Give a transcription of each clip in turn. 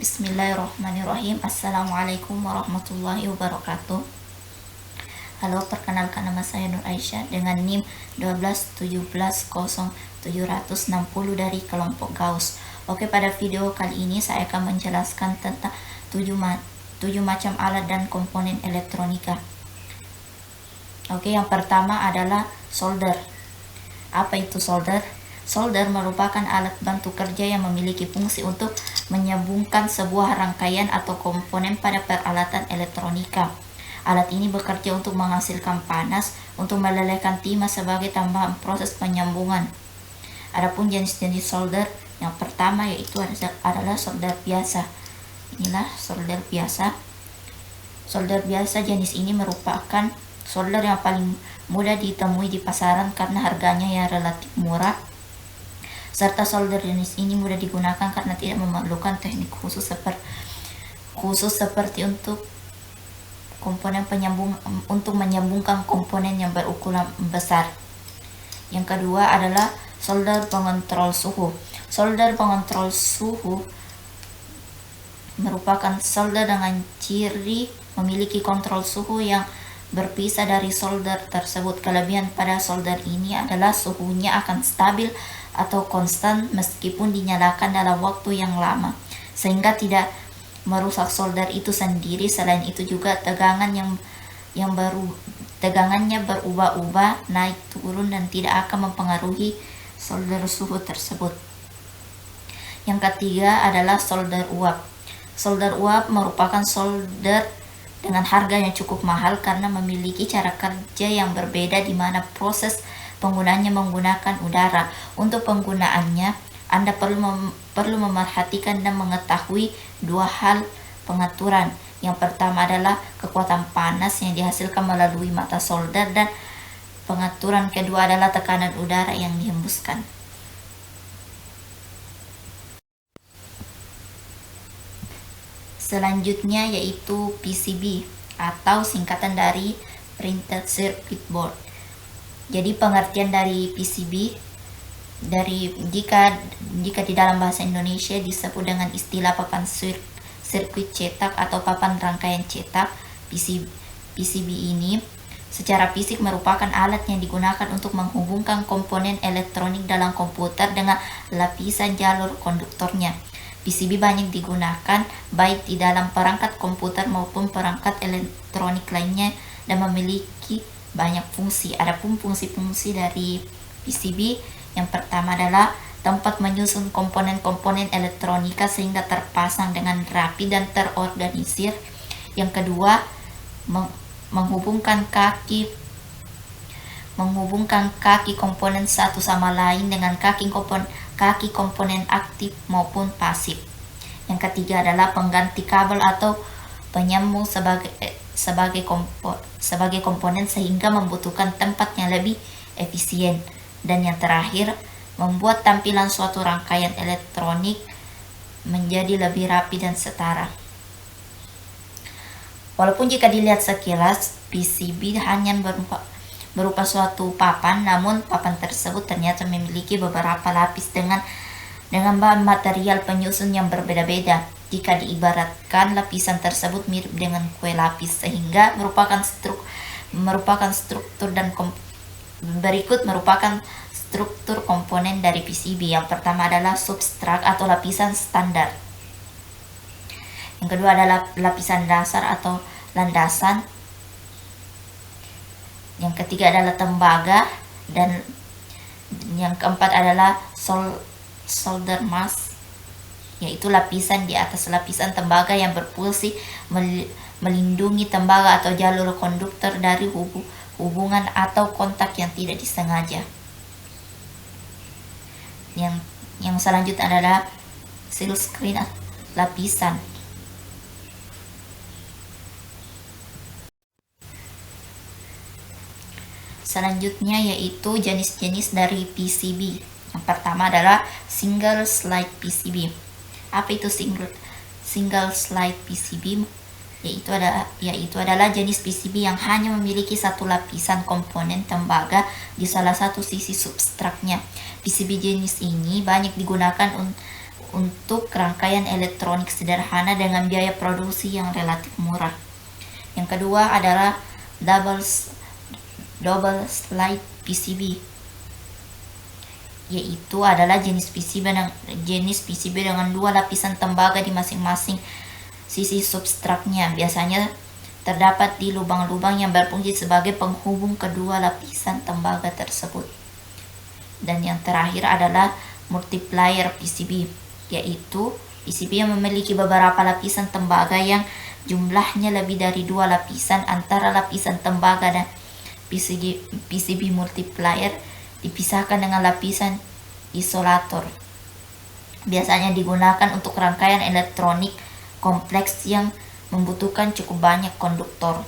Bismillahirrahmanirrahim. Assalamualaikum warahmatullahi wabarakatuh. Halo, perkenalkan nama saya Nur Aisyah dengan NIM 121700760 dari kelompok Gauss. Oke, pada video kali ini saya akan menjelaskan tentang 7 macam alat dan komponen elektronika. Oke, yang pertama adalah solder. Apa itu solder? Solder merupakan alat bantu kerja yang memiliki fungsi untuk menyambungkan sebuah rangkaian atau komponen pada peralatan elektronika. Alat ini bekerja untuk menghasilkan panas untuk melelehkan timah sebagai tambahan proses penyambungan. Adapun jenis-jenis solder, yang pertama yaitu adalah solder biasa. Inilah solder biasa. Solder biasa jenis ini merupakan solder yang paling mudah ditemui di pasaran karena harganya yang relatif murah, serta solder jenis ini mudah digunakan karena tidak memerlukan teknik khusus seperti untuk komponen untuk menyambungkan komponen yang berukuran besar. Yang kedua adalah solder pengontrol suhu. Solder pengontrol suhu merupakan solder dengan ciri memiliki kontrol suhu yang berpisah dari solder tersebut. Kelebihan pada solder ini adalah suhunya akan stabil atau konstan meskipun dinyalakan dalam waktu yang lama, sehingga tidak merusak solder itu sendiri. Selain itu juga tegangannya berubah-ubah, naik turun, dan tidak akan mempengaruhi solder suhu tersebut. Yang ketiga adalah solder uap. Solder uap merupakan solder dengan harga yang cukup mahal karena memiliki cara kerja yang berbeda di mana proses penggunaannya menggunakan udara. Untuk penggunaannya, Anda perlu memerhatikan dan mengetahui dua hal pengaturan. Yang pertama adalah kekuatan panas yang dihasilkan melalui mata solder, dan pengaturan kedua adalah tekanan udara yang dihembuskan. Selanjutnya yaitu PCB atau singkatan dari Printed Circuit Board. Jadi pengertian dari PCB jika di dalam bahasa Indonesia disebut dengan istilah papan sirkuit cetak atau papan rangkaian cetak. PCB ini secara fisik merupakan alat yang digunakan untuk menghubungkan komponen elektronik dalam komputer dengan lapisan jalur konduktornya. PCB banyak digunakan baik di dalam perangkat komputer maupun perangkat elektronik lainnya dan memiliki banyak fungsi. Adapun fungsi-fungsi dari PCB, yang pertama adalah tempat menyusun komponen-komponen elektronika sehingga terpasang dengan rapi dan terorganisir. Yang kedua, menghubungkan kaki komponen satu sama lain dengan kaki komponen aktif maupun pasif. Yang ketiga adalah pengganti kabel atau penyambung sebagai komponen sehingga membutuhkan tempat yang lebih efisien. Dan yang terakhir, membuat tampilan suatu rangkaian elektronik menjadi lebih rapi dan setara. Walaupun jika dilihat sekilas, PCB hanya berupa suatu papan, namun papan tersebut ternyata memiliki beberapa lapis dengan bahan material penyusun yang berbeda-beda. Jika diibaratkan, lapisan tersebut mirip dengan kue lapis, sehingga merupakan struktur dan berikut merupakan struktur komponen dari PCB. Yang pertama adalah substrat atau lapisan standar. Yang kedua adalah lapisan dasar atau landasan. Yang ketiga adalah tembaga, dan yang keempat adalah solder mask, yaitu lapisan di atas lapisan tembaga yang berfungsi melindungi tembaga atau jalur konduktor dari hubungan atau kontak yang tidak disengaja. Yang selanjutnya adalah silkscreen, lapisan. Selanjutnya yaitu jenis-jenis dari PCB. Yang pertama adalah single slide PCB. Apa itu single slide PCB? Yaitu adalah jenis PCB yang hanya memiliki satu lapisan komponen tembaga di salah satu sisi substratnya. PCB jenis ini banyak digunakan untuk rangkaian elektronik sederhana dengan biaya produksi yang relatif murah. Yang kedua adalah double slide PCB, yaitu adalah jenis PCB dengan dua lapisan tembaga di masing-masing sisi substratnya. Biasanya terdapat di lubang-lubang yang berfungsi sebagai penghubung kedua lapisan tembaga tersebut. Dan yang terakhir adalah multiplier PCB, yaitu PCB yang memiliki beberapa lapisan tembaga yang jumlahnya lebih dari dua lapisan. Antara lapisan tembaga dan PCB multiplier dipisahkan dengan lapisan isolator. Biasanya digunakan untuk rangkaian elektronik kompleks yang membutuhkan cukup banyak konduktor.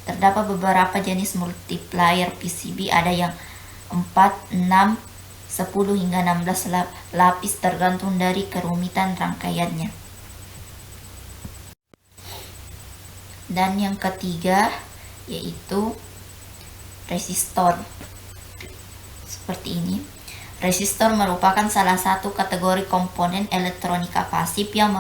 Terdapat beberapa jenis multiplier PCB, ada yang 4, 6, 10 hingga 16 lapis tergantung dari kerumitan rangkaiannya. Dan yang ketiga yaitu resistor. Seperti ini. Resistor merupakan salah satu kategori komponen elektronika pasif yang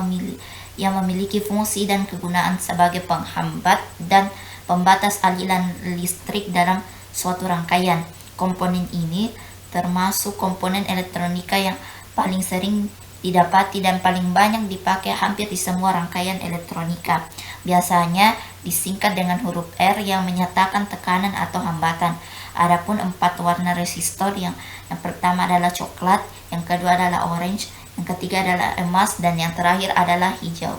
memiliki fungsi dan kegunaan sebagai penghambat dan pembatas aliran listrik dalam suatu rangkaian. Komponen ini termasuk komponen elektronika yang paling sering didapati dan paling banyak dipakai hampir di semua rangkaian elektronika. Biasanya disingkat dengan huruf R yang menyatakan tekanan atau hambatan. Adapun 4 warna resistor, yang pertama adalah coklat, yang kedua adalah orange, yang ketiga adalah emas, dan yang terakhir adalah hijau.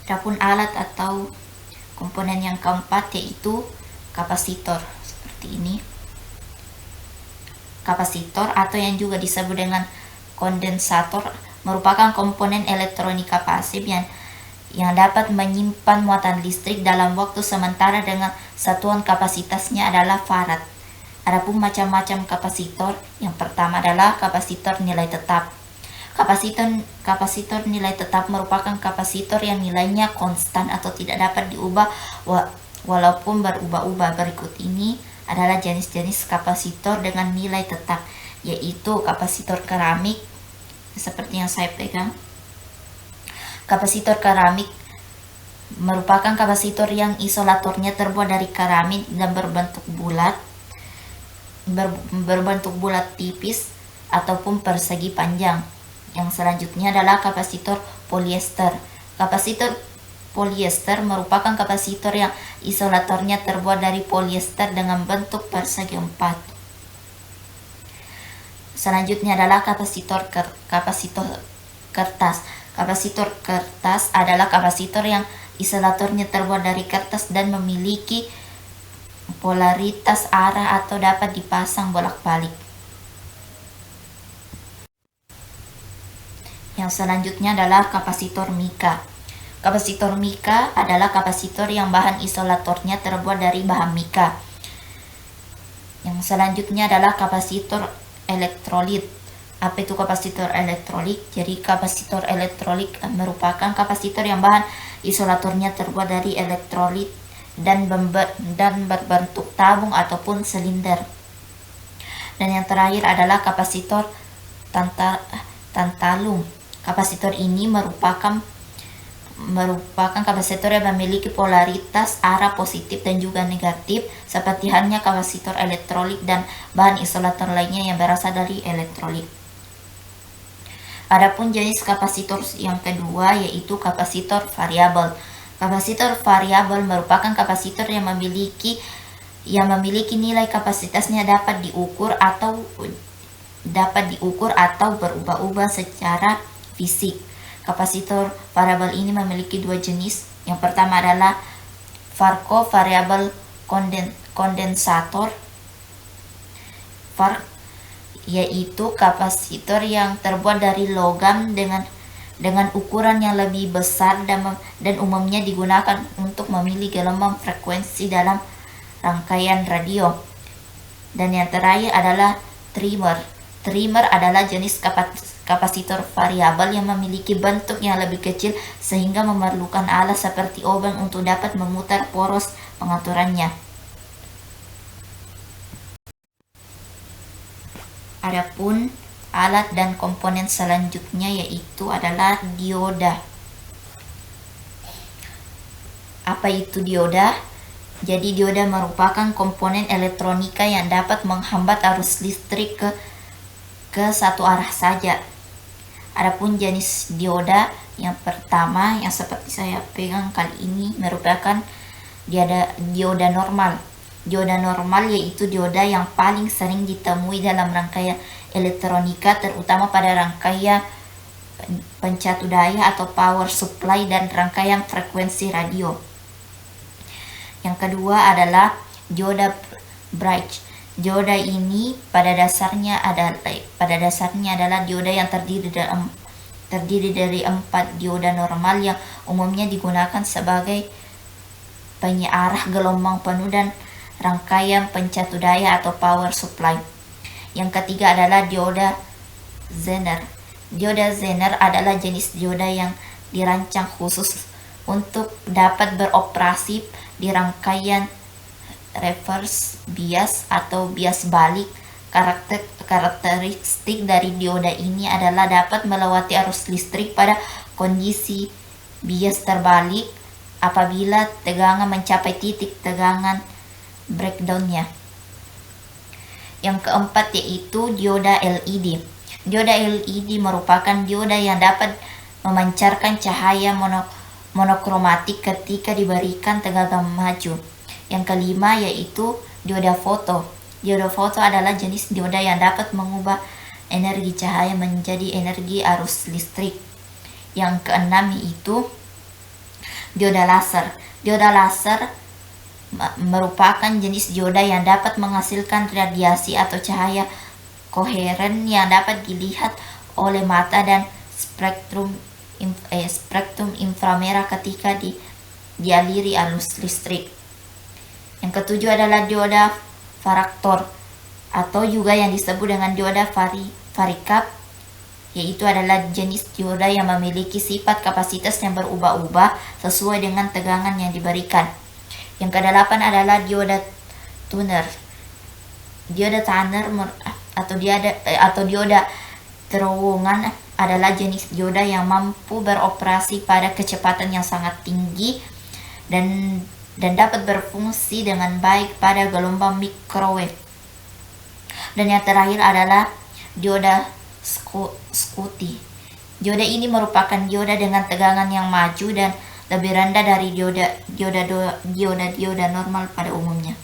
Adapun alat atau komponen yang keempat yaitu kapasitor. Seperti ini. Kapasitor atau yang juga disebut dengan kondensator merupakan komponen elektronika pasif yang dapat menyimpan muatan listrik dalam waktu sementara dengan satuan kapasitasnya adalah farad. Adapun macam-macam kapasitor, yang pertama adalah kapasitor nilai tetap. Kapasitor nilai tetap merupakan kapasitor yang nilainya konstan atau tidak dapat diubah walaupun berubah-ubah. Berikut ini adalah jenis-jenis kapasitor dengan nilai tetap, yaitu kapasitor keramik seperti yang saya pegang. Kapasitor keramik merupakan kapasitor yang isolatornya terbuat dari keramik dan berbentuk bulat tipis ataupun persegi panjang. Yang selanjutnya adalah kapasitor polyester. Kapasitor polyester merupakan kapasitor yang isolatornya terbuat dari polyester dengan bentuk persegi 4. Selanjutnya adalah kapasitor kertas. Kapasitor kertas adalah kapasitor yang isolatornya terbuat dari kertas dan memiliki polaritas arah atau dapat dipasang bolak-balik. Yang selanjutnya adalah kapasitor mika. Kapasitor mika adalah kapasitor yang bahan isolatornya terbuat dari bahan mika. Yang selanjutnya adalah kapasitor elektrolit. Apa itu kapasitor elektrolit? Jadi kapasitor elektrolit merupakan kapasitor yang bahan isolatornya terbuat dari elektrolit dan berbentuk tabung ataupun silinder. Dan yang terakhir adalah kapasitor tantalum. Kapasitor ini merupakan kapasitor yang memiliki polaritas arah positif dan juga negatif, seperti halnya kapasitor elektrolit dan bahan isolator lainnya yang berasal dari elektrolit. Adapun jenis kapasitor yang kedua yaitu kapasitor variabel. Kapasitor variabel merupakan kapasitor yang memiliki nilai kapasitasnya dapat diukur atau berubah-ubah secara fisik. Kapasitor variabel ini memiliki dua jenis. Yang pertama adalah Farco variabel kondensator. Yaitu kapasitor yang terbuat dari logam dengan ukuran yang lebih besar dan umumnya digunakan untuk memilih gelombang frekuensi dalam rangkaian radio. Dan yang terakhir adalah trimmer. Trimmer adalah jenis kapasitor variabel yang memiliki bentuk yang lebih kecil sehingga memerlukan alat seperti obeng untuk dapat memutar poros pengaturannya. Adapun alat dan komponen selanjutnya yaitu adalah dioda. Apa itu dioda? Jadi dioda merupakan komponen elektronika yang dapat menghambat arus listrik ke satu arah saja. Adapun jenis dioda yang pertama yang seperti saya pegang kali ini merupakan dioda normal. Dioda normal yaitu dioda yang paling sering ditemui dalam rangkaian elektronika, terutama pada rangkaian pencatu daya atau power supply dan rangkaian frekuensi radio. Yang kedua adalah dioda bridge. Dioda ini pada dasarnya adalah dioda yang terdiri dari 4 dioda normal yang umumnya digunakan sebagai penyearah gelombang penuh dan rangkaian pencatu daya atau power supply. Yang ketiga adalah dioda Zener. Dioda Zener adalah jenis dioda yang dirancang khusus untuk dapat beroperasi di rangkaian reverse bias atau bias balik. Karakteristik dari dioda ini adalah dapat melewati arus listrik pada kondisi bias terbalik apabila tegangan mencapai titik tegangan breakdown-nya. Yang keempat yaitu dioda LED. Dioda LED merupakan dioda yang dapat memancarkan cahaya monokromatik ketika diberikan tegangan maju. Yang kelima yaitu dioda foto. Dioda foto adalah jenis dioda yang dapat mengubah energi cahaya menjadi energi arus listrik. Yang keenam yaitu dioda laser. Dioda laser merupakan jenis dioda yang dapat menghasilkan radiasi atau cahaya koheren yang dapat dilihat oleh mata dan spektrum inframerah ketika dialiri arus listrik. Yang ketujuh adalah dioda varaktor atau juga yang disebut dengan dioda varicap, yaitu adalah jenis dioda yang memiliki sifat kapasitas yang berubah-ubah sesuai dengan tegangan yang diberikan. Yang kedelapan adalah dioda tuner. Dioda tuner atau dioda terowongan adalah jenis dioda yang mampu beroperasi pada kecepatan yang sangat tinggi dan dapat berfungsi dengan baik pada gelombang microwave. Dan yang terakhir adalah dioda Schottky. Dioda ini merupakan dioda dengan tegangan yang maju dan lebih rendah dari dioda normal pada umumnya.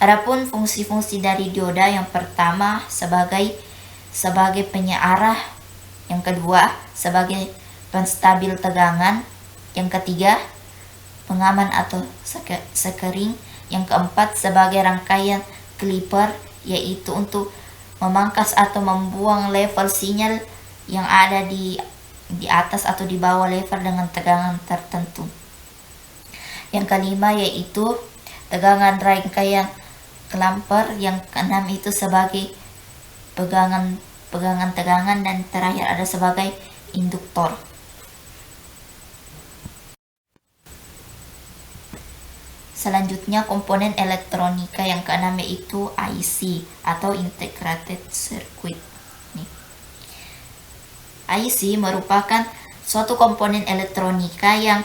Adapun fungsi-fungsi dari dioda, yang pertama sebagai penyearah, yang kedua sebagai penstabil tegangan, yang ketiga pengaman atau sekering, yang keempat sebagai rangkaian clipper, yaitu untuk memangkas atau membuang level sinyal yang ada di atas atau di bawah level dengan tegangan tertentu. Yang kelima yaitu tegangan rangkaian clamper, yang keenam itu sebagai pegangan tegangan, dan terakhir ada sebagai induktor. Selanjutnya komponen elektronika yang keenam yaitu IC atau integrated circuit. IC merupakan suatu komponen elektronika yang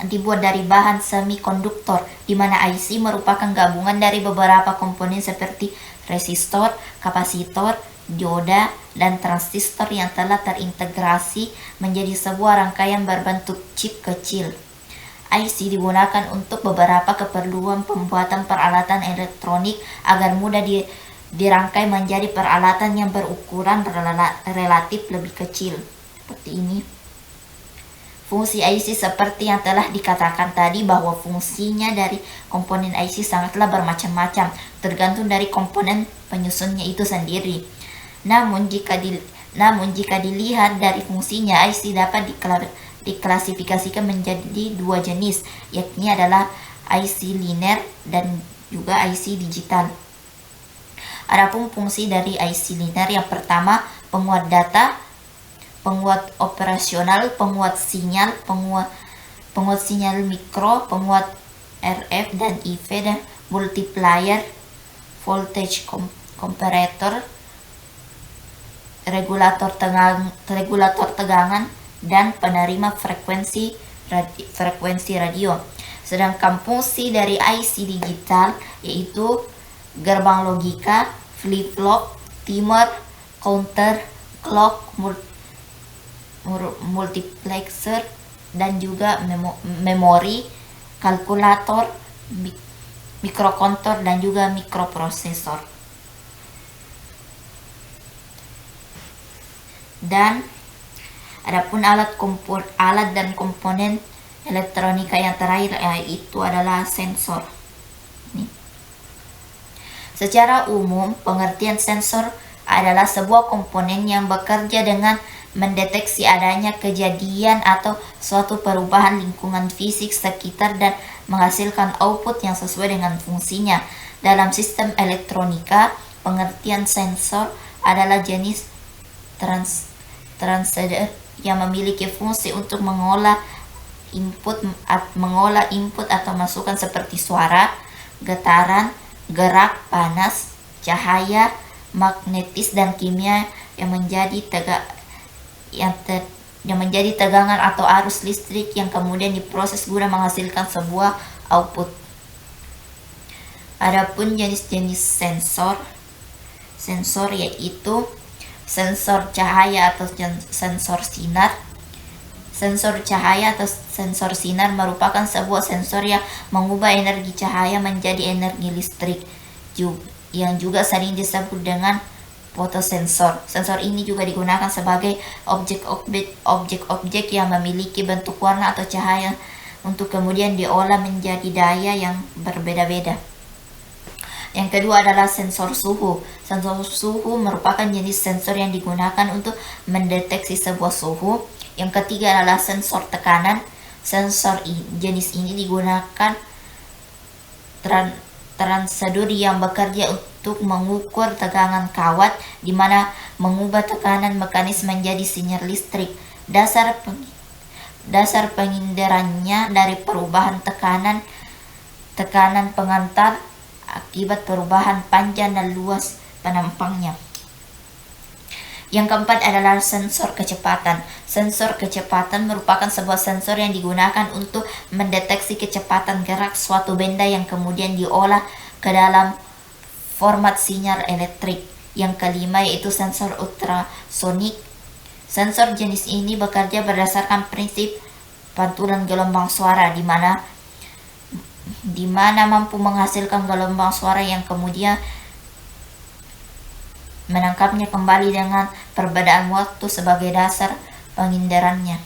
dibuat dari bahan semikonduktor, di mana IC merupakan gabungan dari beberapa komponen seperti resistor, kapasitor, dioda, dan transistor yang telah terintegrasi menjadi sebuah rangkaian berbentuk chip kecil. IC digunakan untuk beberapa keperluan pembuatan peralatan elektronik agar mudah dirangkai menjadi peralatan yang berukuran relatif lebih kecil. Seperti ini. Fungsi IC seperti yang telah dikatakan tadi, bahwa fungsinya dari komponen IC sangatlah bermacam-macam, tergantung dari komponen penyusunnya itu sendiri. Namun jika dilihat dari fungsinya, IC dapat diklasifikasikan menjadi dua jenis, yakni adalah IC linear dan juga IC digital. Adapun fungsi dari IC linear, yang pertama penguat data, penguat operasional, penguat sinyal mikro, penguat RF dan IV, dan multiplier voltage komparator, regulator tegangan, dan penerima frekuensi radio. Sedangkan fungsi dari IC digital yaitu gerbang logika, flip-flop, timer, counter, clock, multiplexer, dan juga memori, kalkulator, mikrokontroller, dan juga mikroprosesor. Dan adapun alat dan komponen elektronika yang terakhir itu adalah sensor. Secara umum, pengertian sensor adalah sebuah komponen yang bekerja dengan mendeteksi adanya kejadian atau suatu perubahan lingkungan fisik sekitar dan menghasilkan output yang sesuai dengan fungsinya. Dalam sistem elektronika, pengertian sensor adalah jenis transceiver yang memiliki fungsi untuk mengolah input atau masukan seperti suara, getaran, gerak, panas, cahaya, magnetis, dan kimia yang menjadi tegangan atau arus listrik yang kemudian diproses guna menghasilkan sebuah output. Adapun jenis-jenis sensor yaitu sensor cahaya atau sensor sinar. Sensor cahaya atau sensor sinar merupakan sebuah sensor yang mengubah energi cahaya menjadi energi listrik, yang juga sering disebut dengan fotosensor. Sensor ini juga digunakan sebagai objek-objek yang memiliki bentuk warna atau cahaya untuk kemudian diolah menjadi daya yang berbeda-beda. Yang kedua adalah sensor suhu. Sensor suhu merupakan jenis sensor yang digunakan untuk mendeteksi sebuah suhu. Yang ketiga adalah sensor tekanan. Sensor jenis ini digunakan transducer yang bekerja untuk mengukur tegangan kawat, di mana mengubah tekanan mekanis menjadi sinyal listrik. Dasar penginderannya dari perubahan tekanan pengantar akibat perubahan panjang dan luas penampangnya. Yang keempat adalah sensor kecepatan. Sensor kecepatan merupakan sebuah sensor yang digunakan untuk mendeteksi kecepatan gerak suatu benda yang kemudian diolah ke dalam format sinyal elektrik. Yang kelima yaitu sensor ultrasonik. Sensor jenis ini bekerja berdasarkan prinsip pantulan gelombang suara, di mana mampu menghasilkan gelombang suara yang kemudian menangkapnya kembali dengan perbedaan waktu sebagai dasar penginderannya.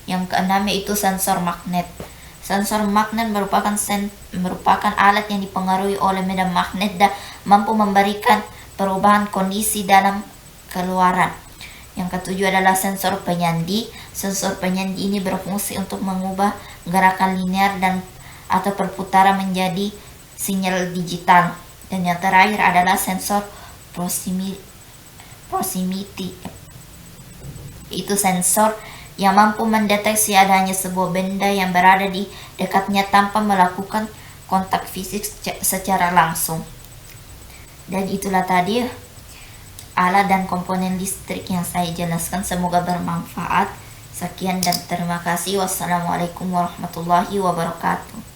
Yang keenam yaitu sensor magnet. Sensor magnet merupakan alat yang dipengaruhi oleh medan magnet dan mampu memberikan perubahan kondisi dalam keluaran. Yang ketujuh adalah sensor penyandi. Sensor penyandi ini berfungsi untuk mengubah gerakan linear atau perputaran menjadi sinyal digital. Dan yang terakhir adalah sensor proximity. Itu sensor yang mampu mendeteksi adanya sebuah benda yang berada di dekatnya tanpa melakukan kontak fisik secara langsung. Dan itulah tadi alat dan komponen listrik yang saya jelaskan. Semoga bermanfaat. Sekian dan terima kasih. Wassalamualaikum warahmatullahi wabarakatuh.